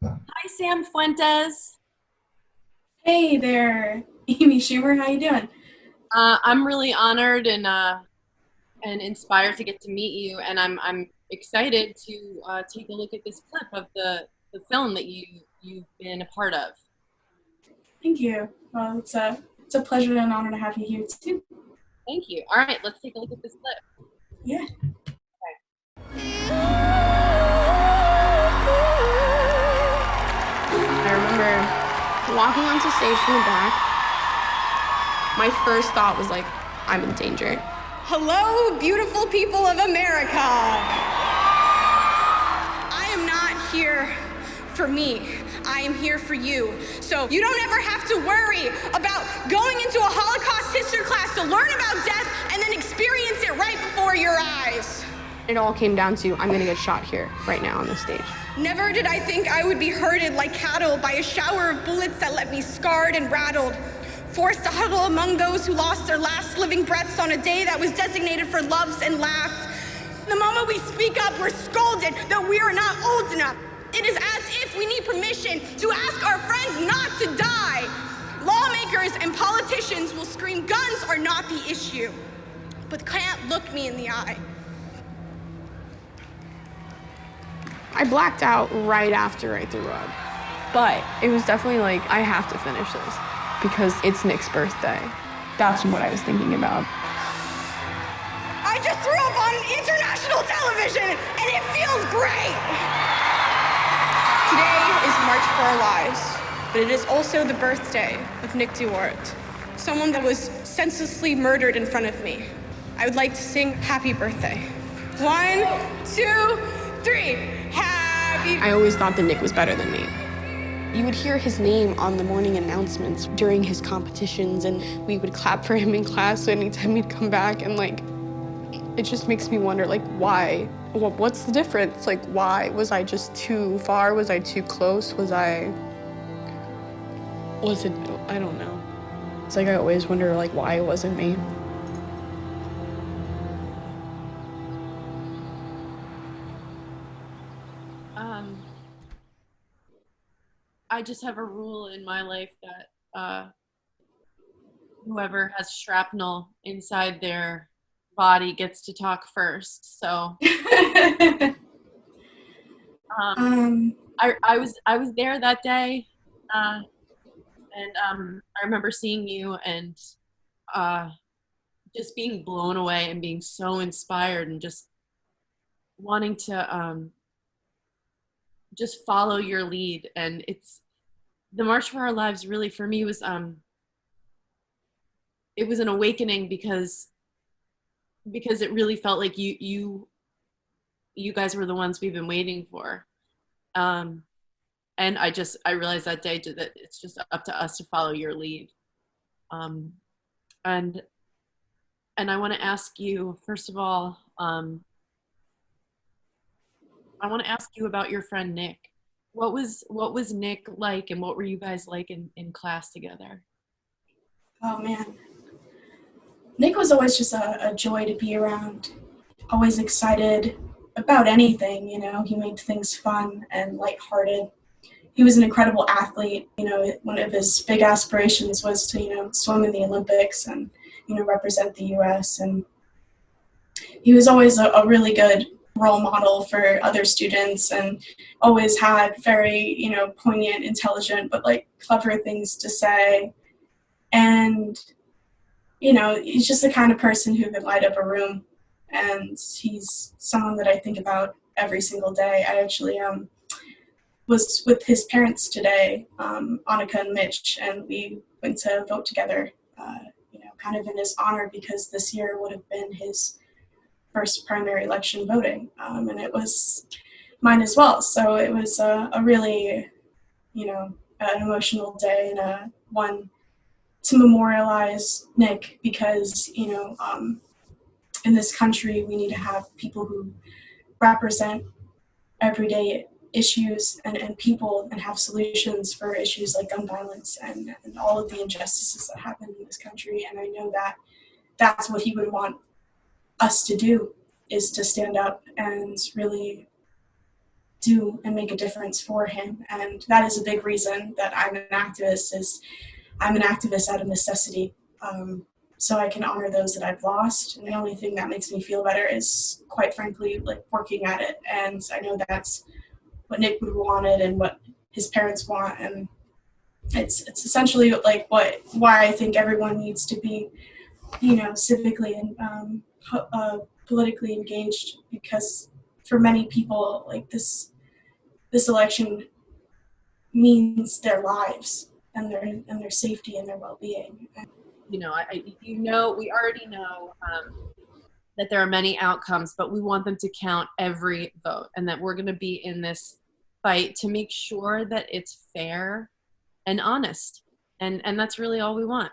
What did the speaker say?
Hi, Sam Fuentes. Hey there, Amy Schumer. How you doing? I'm really honored and inspired to get to meet you, and I'm excited to take a look at this clip of the film that you've been a part of. Thank you. Well, it's a pleasure and an honor to have you here too. Thank you. All right, let's take a look at this clip. Yeah. I remember walking onto stage from the back. My first thought was like, I'm in danger. Hello, beautiful people of America. I am not here for me. I am here for you. So you don't ever have to worry about going into a Holocaust history class to learn about death and then experience it right before your eyes. It all came down to, I'm gonna get shot here, right now on this stage. Never did I think I would be herded like cattle by a shower of bullets that left me scarred and rattled. Forced to huddle among those who lost their last living breaths on a day that was designated for loves and laughs. The moment we speak up, we're scolded that we are not old enough. It is as if we need permission to ask our friends not to die. Lawmakers and politicians will scream guns are not the issue, but can't look me in the eye. I blacked out right after I threw up. But it was definitely like, I have to finish this because it's Nick's birthday. That's what I was thinking about. I just threw up on international television, and it feels great. Today is March for Our Lives, but it is also the birthday of Nick Duarte, someone that was senselessly murdered in front of me. I would like to sing happy birthday. 1, 2, 3. Happy. I always thought that Nick was better than me. You would hear his name on the morning announcements during his competitions, and we would clap for him in class anytime he'd come back, and like, it just makes me wonder, like, why? What's the difference? Like, why? Was I just too far? Was I too close? I don't know. It's like I always wonder, like, why it wasn't me. Um, I just have a rule in my life that whoever has shrapnel inside their body gets to talk first. So um, um, I was there that day, uh, and I remember seeing you and uh, just being blown away and being so inspired and just wanting to just follow your lead. And it's the March for Our Lives really for me was it was an awakening because it really felt like you guys were the ones we've been waiting for. Um, and I realized that day that it's just up to us to follow your lead. Um, and and I want to ask you first of all. I want to ask you about your friend Nick. What was Nick like, and what were you guys like in class together? oh man, Nick was always just a joy to be around. Always excited about anything. He made things fun and lighthearted. He was an incredible athlete. One of his big aspirations was to swim in the Olympics and represent the U.S. And he was always a really good role model for other students and always had very poignant, intelligent, but like clever things to say. And he's just the kind of person who could light up a room, and he's someone that I think about every single day. I actually was with his parents today, Annika and Mitch, and we went to vote together, kind of in his honor, because this year would have been his first primary election voting, and it was mine as well. So it was a really, an emotional day, and one to memorialize Nick, because in this country we need to have people who represent everyday issues and people, and have solutions for issues like gun violence and all of the injustices that happen in this country. And I know that that's what he would want us to do, is to stand up and really do and make a difference for him. And that is a big reason that I'm an activist, is I'm an activist out of necessity. So I can honor those that I've lost. And the only thing that makes me feel better is, quite frankly, like working at it. And I know that's what Nick would wanted and what his parents want. And it's essentially like why I think everyone needs to be, civically and politically engaged, because for many people, like this election means their lives and their safety and their well-being. We already know that there are many outcomes, but we want them to count every vote, and that we're going to be in this fight to make sure that it's fair and honest. And that's really all we want.